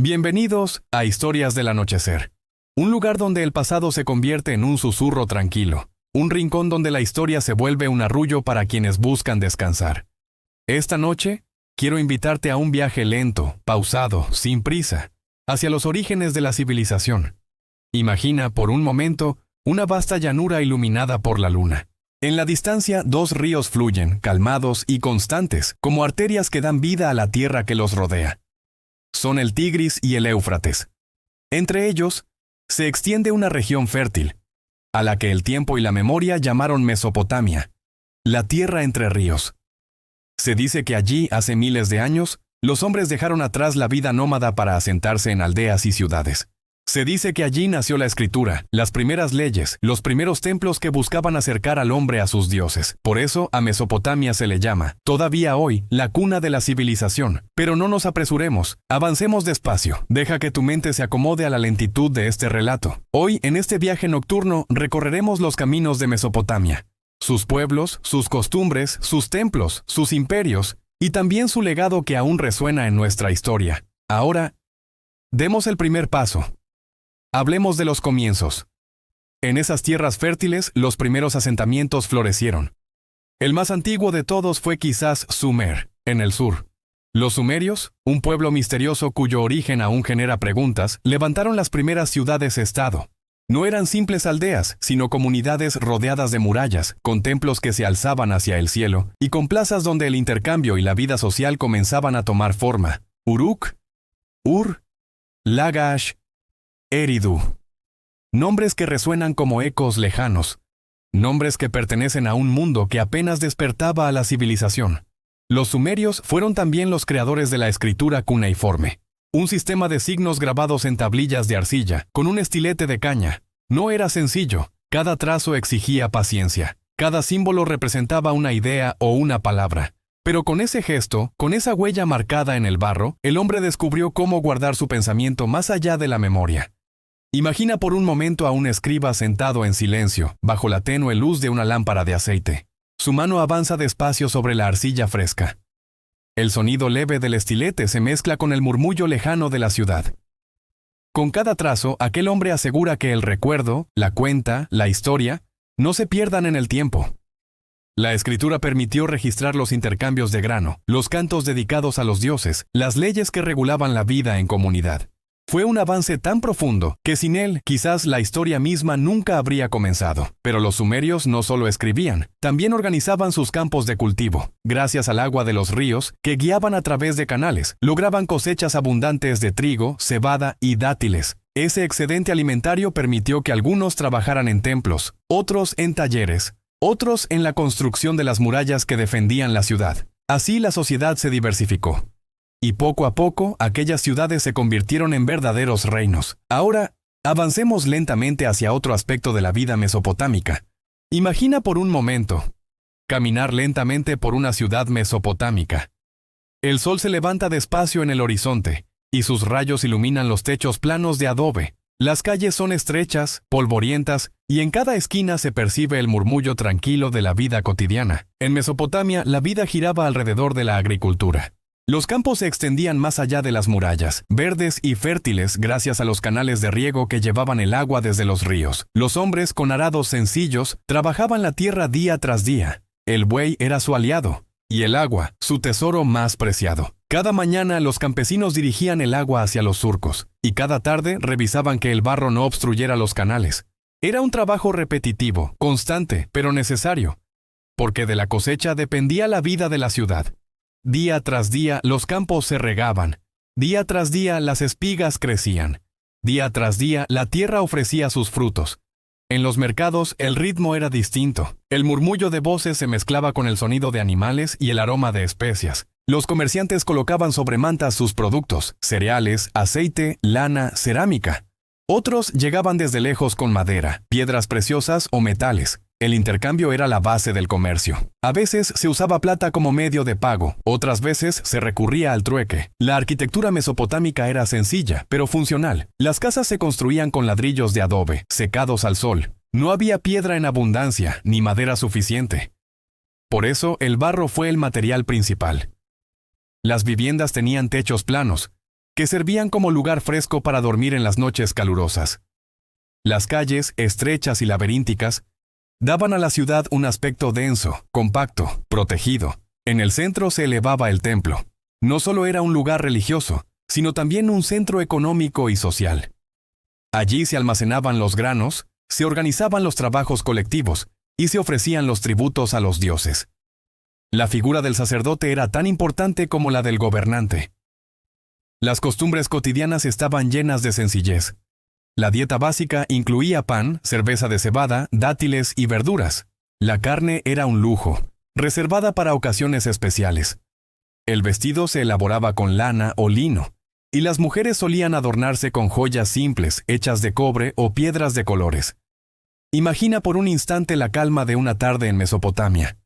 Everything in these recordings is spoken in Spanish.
Bienvenidos a Historias del Anochecer, un lugar donde el pasado se convierte en un susurro tranquilo, un rincón donde la historia se vuelve un arrullo para quienes buscan descansar. Esta noche, quiero invitarte a un viaje lento, pausado, sin prisa, hacia los orígenes de la civilización. Imagina por un momento una vasta llanura iluminada por la luna. En la distancia, dos ríos fluyen, calmados y constantes, como arterias que dan vida a la tierra que los rodea. Son el Tigris y el Éufrates. Entre ellos, se extiende una región fértil, a la que el tiempo y la memoria llamaron Mesopotamia, la tierra entre ríos. Se dice que allí, hace miles de años, los hombres dejaron atrás la vida nómada para asentarse en aldeas y ciudades. Se dice que allí nació la escritura, las primeras leyes, los primeros templos que buscaban acercar al hombre a sus dioses. Por eso a Mesopotamia se le llama, todavía hoy, la cuna de la civilización. Pero no nos apresuremos, avancemos despacio, deja que tu mente se acomode a la lentitud de este relato. Hoy, en este viaje nocturno, recorreremos los caminos de Mesopotamia. Sus pueblos, sus costumbres, sus templos, sus imperios, y también su legado que aún resuena en nuestra historia. Ahora, demos el primer paso. Hablemos de los comienzos. En esas tierras fértiles, los primeros asentamientos florecieron. El más antiguo de todos fue quizás Sumer, en el sur. Los sumerios, un pueblo misterioso cuyo origen aún genera preguntas, levantaron las primeras ciudades-estado. No eran simples aldeas, sino comunidades rodeadas de murallas, con templos que se alzaban hacia el cielo, y con plazas donde el intercambio y la vida social comenzaban a tomar forma. Uruk, Ur, Lagash, Eridu. Nombres que resuenan como ecos lejanos. Nombres que pertenecen a un mundo que apenas despertaba a la civilización. Los sumerios fueron también los creadores de la escritura cuneiforme. Un sistema de signos grabados en tablillas de arcilla, con un estilete de caña. No era sencillo. Cada trazo exigía paciencia. Cada símbolo representaba una idea o una palabra. Pero con ese gesto, con esa huella marcada en el barro, el hombre descubrió cómo guardar su pensamiento más allá de la memoria. Imagina por un momento a un escriba sentado en silencio, bajo la tenue luz de una lámpara de aceite. Su mano avanza despacio sobre la arcilla fresca. El sonido leve del estilete se mezcla con el murmullo lejano de la ciudad. Con cada trazo, aquel hombre asegura que el recuerdo, la cuenta, la historia, no se pierdan en el tiempo. La escritura permitió registrar los intercambios de grano, los cantos dedicados a los dioses, las leyes que regulaban la vida en comunidad. Fue un avance tan profundo que sin él quizás la historia misma nunca habría comenzado. Pero los sumerios no solo escribían, también organizaban sus campos de cultivo. Gracias al agua de los ríos, que guiaban a través de canales, lograban cosechas abundantes de trigo, cebada y dátiles. Ese excedente alimentario permitió que algunos trabajaran en templos, otros en talleres, otros en la construcción de las murallas que defendían la ciudad. Así la sociedad se diversificó. Y poco a poco, aquellas ciudades se convirtieron en verdaderos reinos. Ahora, avancemos lentamente hacia otro aspecto de la vida mesopotámica. Imagina por un momento, caminar lentamente por una ciudad mesopotámica. El sol se levanta despacio en el horizonte, y sus rayos iluminan los techos planos de adobe. Las calles son estrechas, polvorientas, y en cada esquina se percibe el murmullo tranquilo de la vida cotidiana. En Mesopotamia, la vida giraba alrededor de la agricultura. Los campos se extendían más allá de las murallas, verdes y fértiles gracias a los canales de riego que llevaban el agua desde los ríos. Los hombres, con arados sencillos, trabajaban la tierra día tras día. El buey era su aliado, y el agua, su tesoro más preciado. Cada mañana los campesinos dirigían el agua hacia los surcos, y cada tarde revisaban que el barro no obstruyera los canales. Era un trabajo repetitivo, constante, pero necesario, porque de la cosecha dependía la vida de la ciudad. Día tras día los campos se regaban, día tras día las espigas crecían, día tras día la tierra ofrecía sus frutos. En los mercados el ritmo era distinto, el murmullo de voces se mezclaba con el sonido de animales y el aroma de especias. Los comerciantes colocaban sobre mantas sus productos, cereales, aceite, lana, cerámica. Otros llegaban desde lejos con madera, piedras preciosas o metales. El intercambio era la base del comercio. A veces se usaba plata como medio de pago, otras veces se recurría al trueque. La arquitectura mesopotámica era sencilla, pero funcional. Las casas se construían con ladrillos de adobe, secados al sol. No había piedra en abundancia, ni madera suficiente. Por eso el barro fue el material principal. Las viviendas tenían techos planos, que servían como lugar fresco para dormir en las noches calurosas. Las calles, estrechas y laberínticas, daban a la ciudad un aspecto denso, compacto, protegido. En el centro se elevaba el templo. No solo era un lugar religioso, sino también un centro económico y social. Allí se almacenaban los granos, se organizaban los trabajos colectivos y se ofrecían los tributos a los dioses. La figura del sacerdote era tan importante como la del gobernante. Las costumbres cotidianas estaban llenas de sencillez. La dieta básica incluía pan, cerveza de cebada, dátiles y verduras. La carne era un lujo, reservada para ocasiones especiales. El vestido se elaboraba con lana o lino, y las mujeres solían adornarse con joyas simples, hechas de cobre o piedras de colores. Imagina por un instante la calma de una tarde en Mesopotamia.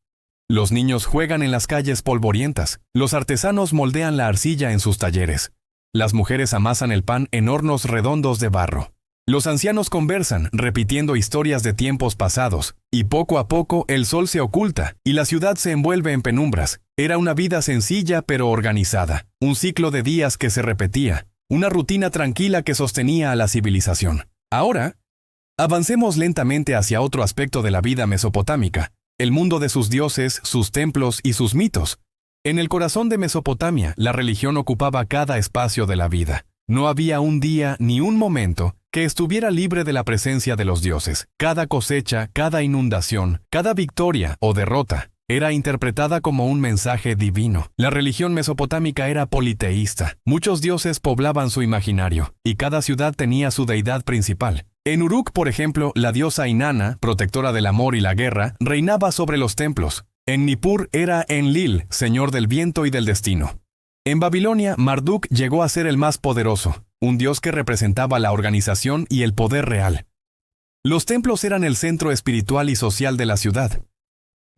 Los niños juegan en las calles polvorientas, los artesanos moldean la arcilla en sus talleres. Las mujeres amasan el pan en hornos redondos de barro. Los ancianos conversan, repitiendo historias de tiempos pasados, y poco a poco el sol se oculta y la ciudad se envuelve en penumbras. Era una vida sencilla pero organizada, un ciclo de días que se repetía, una rutina tranquila que sostenía a la civilización. Ahora, avancemos lentamente hacia otro aspecto de la vida mesopotámica, el mundo de sus dioses, sus templos y sus mitos. En el corazón de Mesopotamia, la religión ocupaba cada espacio de la vida. No había un día ni un momento que estuviera libre de la presencia de los dioses. Cada cosecha, cada inundación, cada victoria o derrota era interpretada como un mensaje divino. La religión mesopotámica era politeísta. Muchos dioses poblaban su imaginario, y cada ciudad tenía su deidad principal. En Uruk, por ejemplo, la diosa Inanna, protectora del amor y la guerra, reinaba sobre los templos. En Nippur era Enlil, señor del viento y del destino. En Babilonia, Marduk llegó a ser el más poderoso, un dios que representaba la organización y el poder real. Los templos eran el centro espiritual y social de la ciudad.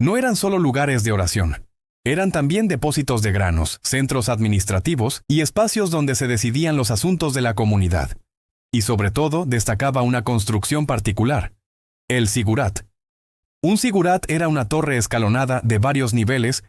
No eran solo lugares de oración, eran también depósitos de granos, centros administrativos y espacios donde se decidían los asuntos de la comunidad. Y sobre todo destacaba una construcción particular, el sigurat. Un sigurat era una torre escalonada de varios niveles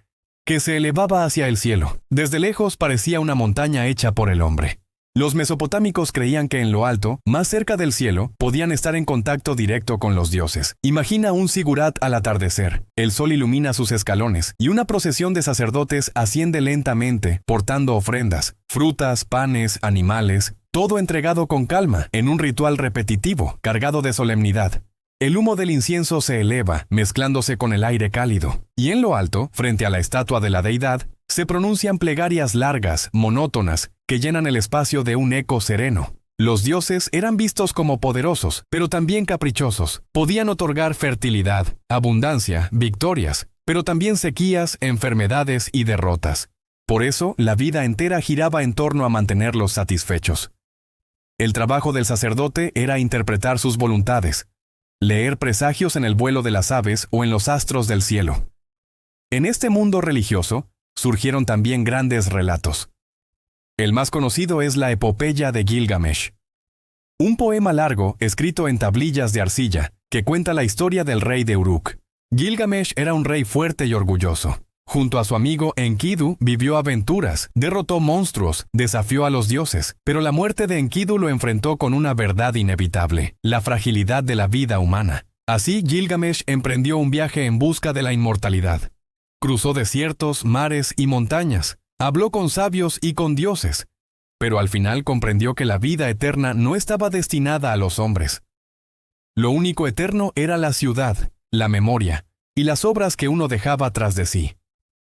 que se elevaba hacia el cielo. Desde lejos parecía una montaña hecha por el hombre. Los mesopotámicos creían que en lo alto, más cerca del cielo, podían estar en contacto directo con los dioses. Imagina un sigurat al atardecer. El sol ilumina sus escalones y una procesión de sacerdotes asciende lentamente, portando ofrendas, frutas, panes, animales, todo entregado con calma, en un ritual repetitivo, cargado de solemnidad. El humo del incienso se eleva, mezclándose con el aire cálido, y en lo alto, frente a la estatua de la deidad, se pronuncian plegarias largas, monótonas, que llenan el espacio de un eco sereno. Los dioses eran vistos como poderosos, pero también caprichosos. Podían otorgar fertilidad, abundancia, victorias, pero también sequías, enfermedades y derrotas. Por eso, la vida entera giraba en torno a mantenerlos satisfechos. El trabajo del sacerdote era interpretar sus voluntades, leer presagios en el vuelo de las aves o en los astros del cielo. En este mundo religioso, surgieron también grandes relatos. El más conocido es la epopeya de Gilgamesh. Un poema largo, escrito en tablillas de arcilla, que cuenta la historia del rey de Uruk. Gilgamesh era un rey fuerte y orgulloso. Junto a su amigo Enkidu vivió aventuras, derrotó monstruos, desafió a los dioses, pero la muerte de Enkidu lo enfrentó con una verdad inevitable, la fragilidad de la vida humana. Así Gilgamesh emprendió un viaje en busca de la inmortalidad. Cruzó desiertos, mares y montañas, habló con sabios y con dioses, pero al final comprendió que la vida eterna no estaba destinada a los hombres. Lo único eterno era la ciudad, la memoria y las obras que uno dejaba tras de sí.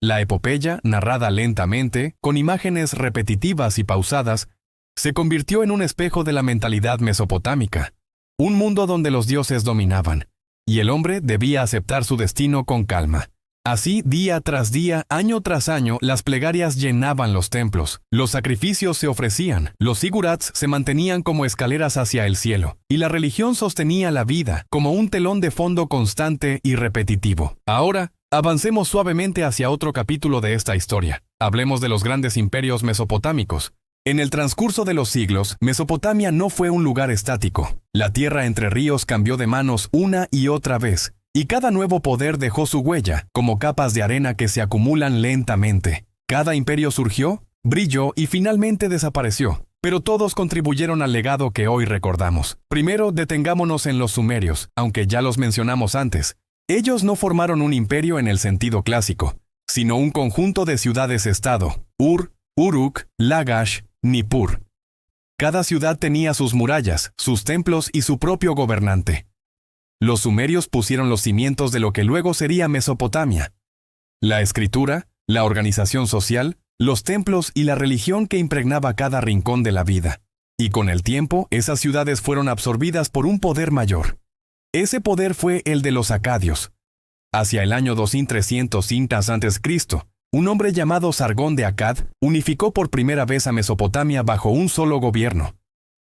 La epopeya, narrada lentamente, con imágenes repetitivas y pausadas, se convirtió en un espejo de la mentalidad mesopotámica, un mundo donde los dioses dominaban, y el hombre debía aceptar su destino con calma. Así, día tras día, año tras año, las plegarias llenaban los templos, los sacrificios se ofrecían, los sigurats se mantenían como escaleras hacia el cielo, y la religión sostenía la vida como un telón de fondo constante y repetitivo. Ahora, avancemos suavemente hacia otro capítulo de esta historia. Hablemos de los grandes imperios mesopotámicos. En el transcurso de los siglos, Mesopotamia no fue un lugar estático. La tierra entre ríos cambió de manos una y otra vez, y cada nuevo poder dejó su huella, como capas de arena que se acumulan lentamente. Cada imperio surgió, brilló y finalmente desapareció. Pero todos contribuyeron al legado que hoy recordamos. Primero, detengámonos en los sumerios, aunque ya los mencionamos antes. Ellos no formaron un imperio en el sentido clásico, sino un conjunto de ciudades-estado: Ur, Uruk, Lagash, Nippur. Cada ciudad tenía sus murallas, sus templos y su propio gobernante. Los sumerios pusieron los cimientos de lo que luego sería Mesopotamia. La escritura, la organización social, los templos y la religión que impregnaba cada rincón de la vida. Y con el tiempo, esas ciudades fueron absorbidas por un poder mayor. Ese poder fue el de los acadios. Hacia el año 2300 a.C., un hombre llamado Sargón de Akkad unificó por primera vez a Mesopotamia bajo un solo gobierno.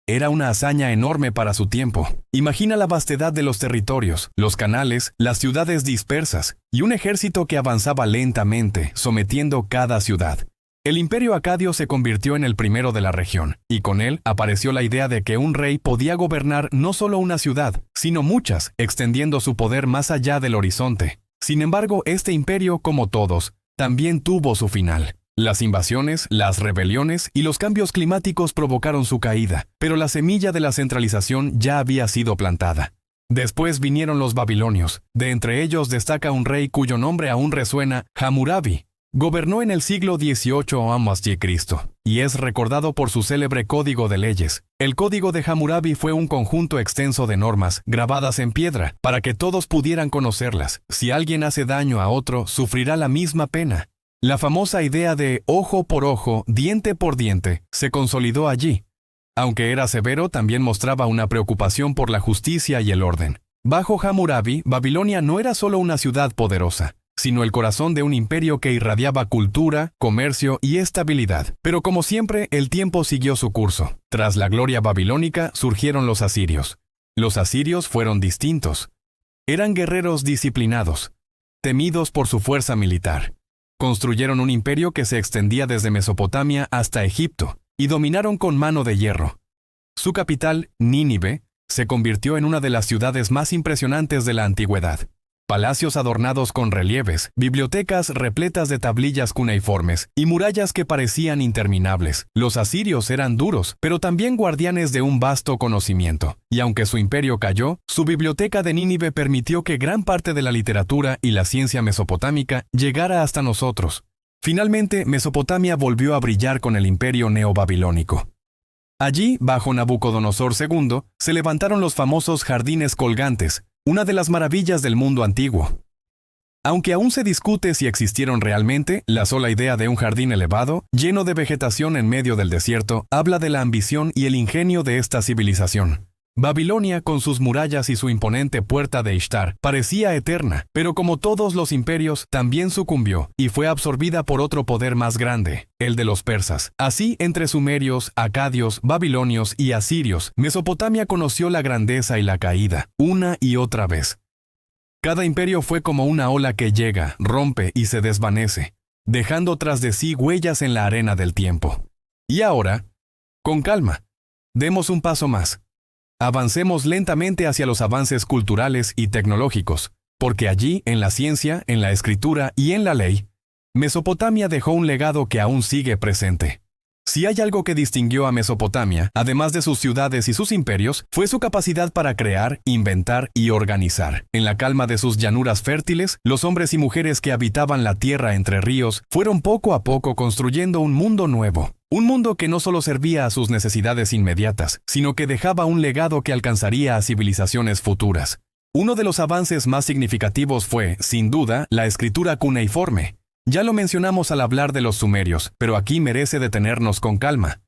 Era una hazaña enorme para su tiempo. Imagina la vastedad de los territorios, los canales, las ciudades dispersas y un ejército que avanzaba lentamente, sometiendo cada ciudad. El imperio acadio se convirtió en el primero de la región, y con él apareció la idea de que un rey podía gobernar no solo una ciudad, sino muchas, extendiendo su poder más allá del horizonte. Sin embargo, este imperio, como todos, también tuvo su final. Las invasiones, las rebeliones y los cambios climáticos provocaron su caída, pero la semilla de la centralización ya había sido plantada. Después vinieron los babilonios. De entre ellos destaca un rey cuyo nombre aún resuena: Hammurabi. Gobernó en el siglo XVIII a.C. y es recordado por su célebre Código de Leyes. El Código de Hammurabi fue un conjunto extenso de normas, grabadas en piedra, para que todos pudieran conocerlas. Si alguien hace daño a otro, sufrirá la misma pena. La famosa idea de ojo por ojo, diente por diente, se consolidó allí. Aunque era severo, también mostraba una preocupación por la justicia y el orden. Bajo Hammurabi, Babilonia no era solo una ciudad poderosa, sino el corazón de un imperio que irradiaba cultura, comercio y estabilidad. Pero como siempre, el tiempo siguió su curso. Tras la gloria babilónica surgieron los asirios. Los asirios fueron distintos. Eran guerreros disciplinados, temidos por su fuerza militar. Construyeron un imperio que se extendía desde Mesopotamia hasta Egipto, y dominaron con mano de hierro. Su capital, Nínive, se convirtió en una de las ciudades más impresionantes de la antigüedad. Palacios adornados con relieves, bibliotecas repletas de tablillas cuneiformes y murallas que parecían interminables. Los asirios eran duros, pero también guardianes de un vasto conocimiento. Y aunque su imperio cayó, su biblioteca de Nínive permitió que gran parte de la literatura y la ciencia mesopotámica llegara hasta nosotros. Finalmente, Mesopotamia volvió a brillar con el imperio neobabilónico. Allí, bajo Nabucodonosor II, se levantaron los famosos jardines colgantes, una de las maravillas del mundo antiguo. Aunque aún se discute si existieron realmente, la sola idea de un jardín elevado, lleno de vegetación en medio del desierto, habla de la ambición y el ingenio de esta civilización. Babilonia, con sus murallas y su imponente puerta de Ishtar, parecía eterna, pero como todos los imperios, también sucumbió y fue absorbida por otro poder más grande, el de los persas. Así, entre sumerios, acadios, babilonios y asirios, Mesopotamia conoció la grandeza y la caída, una y otra vez. Cada imperio fue como una ola que llega, rompe y se desvanece, dejando tras de sí huellas en la arena del tiempo. Y ahora, con calma, demos un paso más. Avancemos lentamente hacia los avances culturales y tecnológicos, porque allí, en la ciencia, en la escritura y en la ley, Mesopotamia dejó un legado que aún sigue presente. Si hay algo que distinguió a Mesopotamia, además de sus ciudades y sus imperios, fue su capacidad para crear, inventar y organizar. En la calma de sus llanuras fértiles, los hombres y mujeres que habitaban la tierra entre ríos fueron poco a poco construyendo un mundo nuevo. Un mundo que no solo servía a sus necesidades inmediatas, sino que dejaba un legado que alcanzaría a civilizaciones futuras. Uno de los avances más significativos fue, sin duda, la escritura cuneiforme. Ya lo mencionamos al hablar de los sumerios, pero aquí merece detenernos con calma.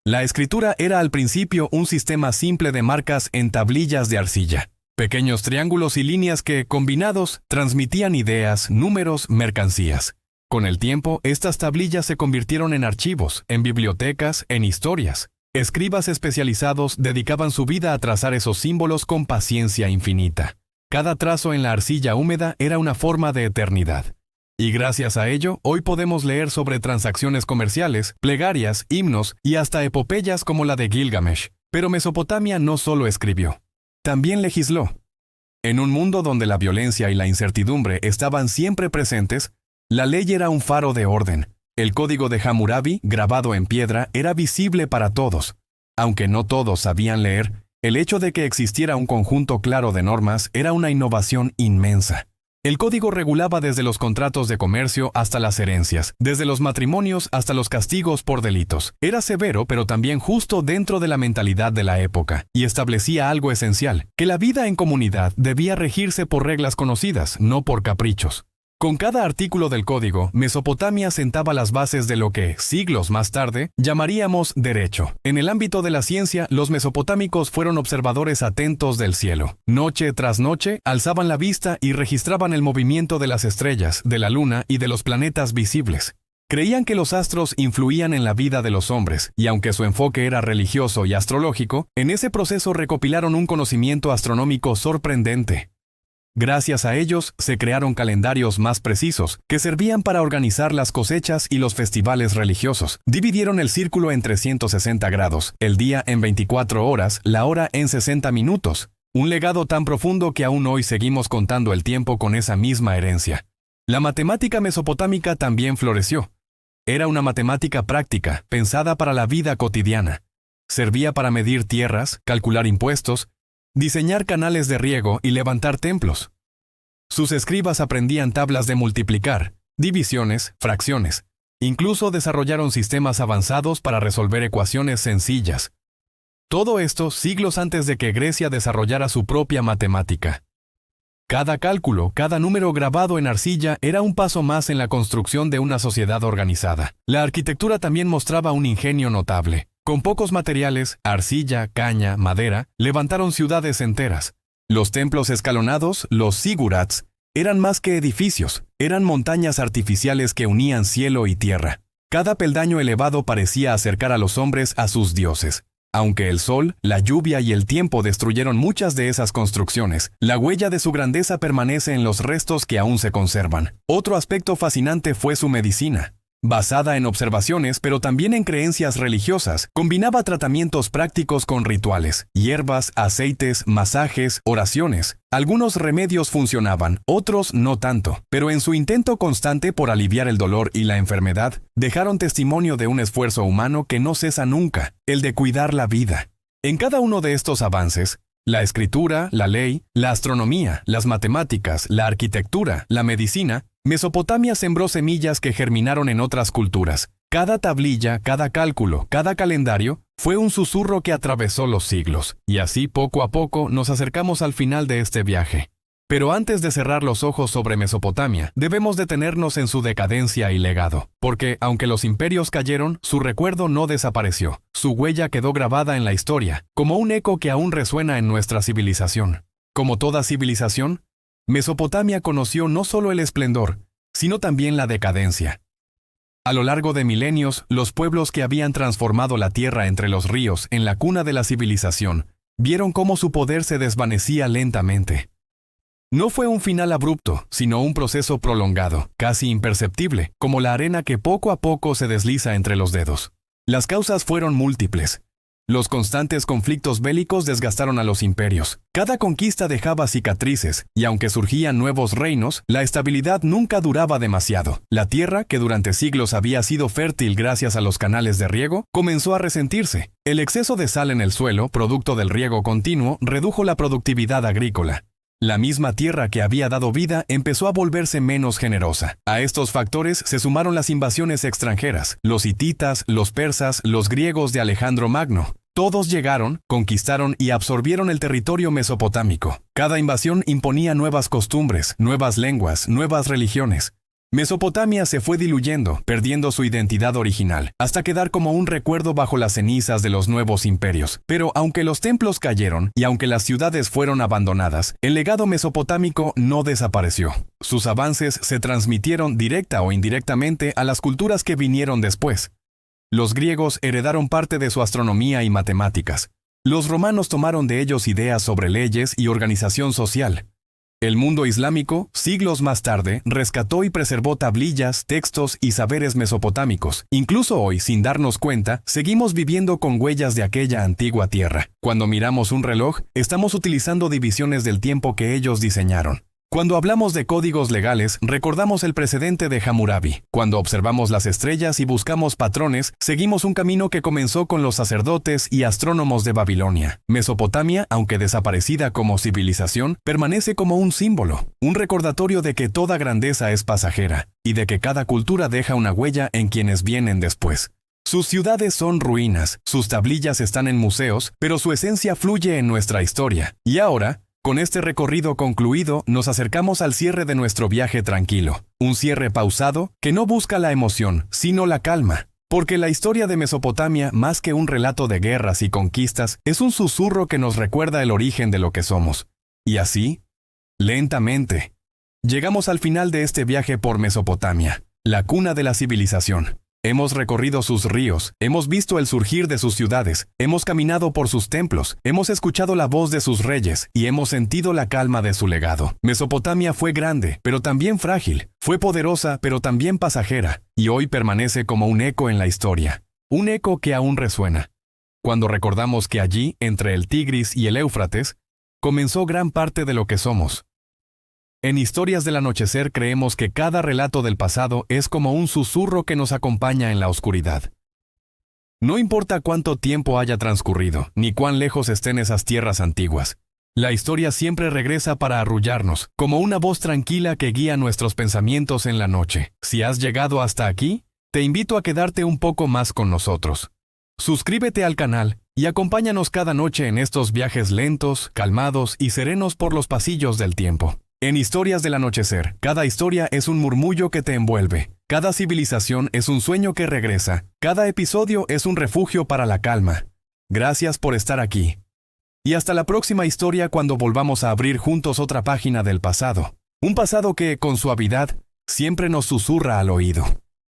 La escritura era al principio un sistema simple de marcas en tablillas de arcilla. Pequeños triángulos y líneas que, combinados, transmitían ideas, números, mercancías. Con el tiempo, estas tablillas se convirtieron en archivos, en bibliotecas, en historias. Escribas especializados dedicaban su vida a trazar esos símbolos con paciencia infinita. Cada trazo en la arcilla húmeda era una forma de eternidad. Y gracias a ello, hoy podemos leer sobre transacciones comerciales, plegarias, himnos y hasta epopeyas como la de Gilgamesh. Pero Mesopotamia no solo escribió, también legisló. En un mundo donde la violencia y la incertidumbre estaban siempre presentes, la ley era un faro de orden, El código de Hammurabi, grabado en piedra, era visible para todos. Aunque no todos sabían leer, el hecho de que existiera un conjunto claro de normas era una innovación inmensa. El código regulaba desde los contratos de comercio hasta las herencias, desde los matrimonios hasta los castigos por delitos. Era severo, pero también justo dentro de la mentalidad de la época, y establecía algo esencial, que la vida en comunidad debía regirse por reglas conocidas, no por caprichos. Con cada artículo del código, Mesopotamia sentaba las bases de lo que, siglos más tarde, llamaríamos derecho. En el ámbito de la ciencia, los mesopotámicos fueron observadores atentos del cielo. Noche tras noche, alzaban la vista y registraban el movimiento de las estrellas, de la luna y de los planetas visibles. Creían que los astros influían en la vida de los hombres, y aunque su enfoque era religioso y astrológico, en ese proceso recopilaron un conocimiento astronómico sorprendente. Gracias a ellos, se crearon calendarios más precisos, que servían para organizar las cosechas y los festivales religiosos. Dividieron el círculo en 360 grados, el día en 24 horas, la hora en 60 minutos. Un legado tan profundo que aún hoy seguimos contando el tiempo con esa misma herencia. La matemática mesopotámica también floreció. Era una matemática práctica, pensada para la vida cotidiana. Servía para medir tierras, calcular impuestos, diseñar canales de riego y levantar templos. Sus escribas aprendían tablas de multiplicar, divisiones, fracciones. Incluso desarrollaron sistemas avanzados para resolver ecuaciones sencillas. Todo esto siglos antes de que Grecia desarrollara su propia matemática. Cada cálculo, cada número grabado en arcilla era un paso más en la construcción de una sociedad organizada. La arquitectura también mostraba un ingenio notable. Con pocos materiales, arcilla, caña, madera, levantaron ciudades enteras. Los templos escalonados, los zigurats, eran más que edificios, eran montañas artificiales que unían cielo y tierra. Cada peldaño elevado parecía acercar a los hombres a sus dioses. Aunque el sol, la lluvia y el tiempo destruyeron muchas de esas construcciones, la huella de su grandeza permanece en los restos que aún se conservan. Otro aspecto fascinante fue su medicina. Basada en observaciones, pero también en creencias religiosas, combinaba tratamientos prácticos con rituales, hierbas, aceites, masajes, oraciones. Algunos remedios funcionaban, otros no tanto, pero en su intento constante por aliviar el dolor y la enfermedad, dejaron testimonio de un esfuerzo humano que no cesa nunca, el de cuidar la vida. En cada uno de estos avances, la escritura, la ley, la astronomía, las matemáticas, la arquitectura, la medicina, Mesopotamia sembró semillas que germinaron en otras culturas. Cada tablilla, cada cálculo, cada calendario fue un susurro que atravesó los siglos. Y así, poco a poco, nos acercamos al final de este viaje. Pero antes de cerrar los ojos sobre Mesopotamia, debemos detenernos en su decadencia y legado. Porque, aunque los imperios cayeron, su recuerdo no desapareció. Su huella quedó grabada en la historia, como un eco que aún resuena en nuestra civilización. Como toda civilización, Mesopotamia conoció no solo el esplendor, sino también la decadencia. A lo largo de milenios, los pueblos que habían transformado la tierra entre los ríos en la cuna de la civilización, vieron cómo su poder se desvanecía lentamente. No fue un final abrupto, sino un proceso prolongado, casi imperceptible, como la arena que poco a poco se desliza entre los dedos. Las causas fueron múltiples. Los constantes conflictos bélicos desgastaron a los imperios. Cada conquista dejaba cicatrices, y aunque surgían nuevos reinos, la estabilidad nunca duraba demasiado. La tierra, que durante siglos había sido fértil gracias a los canales de riego, comenzó a resentirse. El exceso de sal en el suelo, producto del riego continuo, redujo la productividad agrícola. La misma tierra que había dado vida empezó a volverse menos generosa. A estos factores se sumaron las invasiones extranjeras, los hititas, los persas, los griegos de Alejandro Magno. Todos llegaron, conquistaron y absorbieron el territorio mesopotámico. Cada invasión imponía nuevas costumbres, nuevas lenguas, nuevas religiones. Mesopotamia se fue diluyendo, perdiendo su identidad original, hasta quedar como un recuerdo bajo las cenizas de los nuevos imperios. Pero aunque los templos cayeron y aunque las ciudades fueron abandonadas, el legado mesopotámico no desapareció. Sus avances se transmitieron directa o indirectamente a las culturas que vinieron después. Los griegos heredaron parte de su astronomía y matemáticas. Los romanos tomaron de ellos ideas sobre leyes y organización social. El mundo islámico, siglos más tarde, rescató y preservó tablillas, textos y saberes mesopotámicos. Incluso hoy, sin darnos cuenta, seguimos viviendo con huellas de aquella antigua tierra. Cuando miramos un reloj, estamos utilizando divisiones del tiempo que ellos diseñaron. Cuando hablamos de códigos legales, recordamos el precedente de Hammurabi. Cuando observamos las estrellas y buscamos patrones, seguimos un camino que comenzó con los sacerdotes y astrónomos de Babilonia. Mesopotamia, aunque desaparecida como civilización, permanece como un símbolo, un recordatorio de que toda grandeza es pasajera, y de que cada cultura deja una huella en quienes vienen después. Sus ciudades son ruinas, sus tablillas están en museos, pero su esencia fluye en nuestra historia. Y ahora, con este recorrido concluido, nos acercamos al cierre de nuestro viaje tranquilo. Un cierre pausado que no busca la emoción, sino la calma. Porque la historia de Mesopotamia, más que un relato de guerras y conquistas, es un susurro que nos recuerda el origen de lo que somos. Y así, lentamente, llegamos al final de este viaje por Mesopotamia, la cuna de la civilización. Hemos recorrido sus ríos, hemos visto el surgir de sus ciudades, hemos caminado por sus templos, hemos escuchado la voz de sus reyes y hemos sentido la calma de su legado. Mesopotamia fue grande, pero también frágil, fue poderosa, pero también pasajera, y hoy permanece como un eco en la historia, un eco que aún resuena. Cuando recordamos que allí, entre el Tigris y el Éufrates, comenzó gran parte de lo que somos. En Historias del Anochecer creemos que cada relato del pasado es como un susurro que nos acompaña en la oscuridad. No importa cuánto tiempo haya transcurrido, ni cuán lejos estén esas tierras antiguas. La historia siempre regresa para arrullarnos, como una voz tranquila que guía nuestros pensamientos en la noche. Si has llegado hasta aquí, te invito a quedarte un poco más con nosotros. Suscríbete al canal y acompáñanos cada noche en estos viajes lentos, calmados y serenos por los pasillos del tiempo. En Historias del Anochecer, cada historia es un murmullo que te envuelve, cada civilización es un sueño que regresa, cada episodio es un refugio para la calma. Gracias por estar aquí. Y hasta la próxima historia cuando volvamos a abrir juntos otra página del pasado. Un pasado que, con suavidad, siempre nos susurra al oído.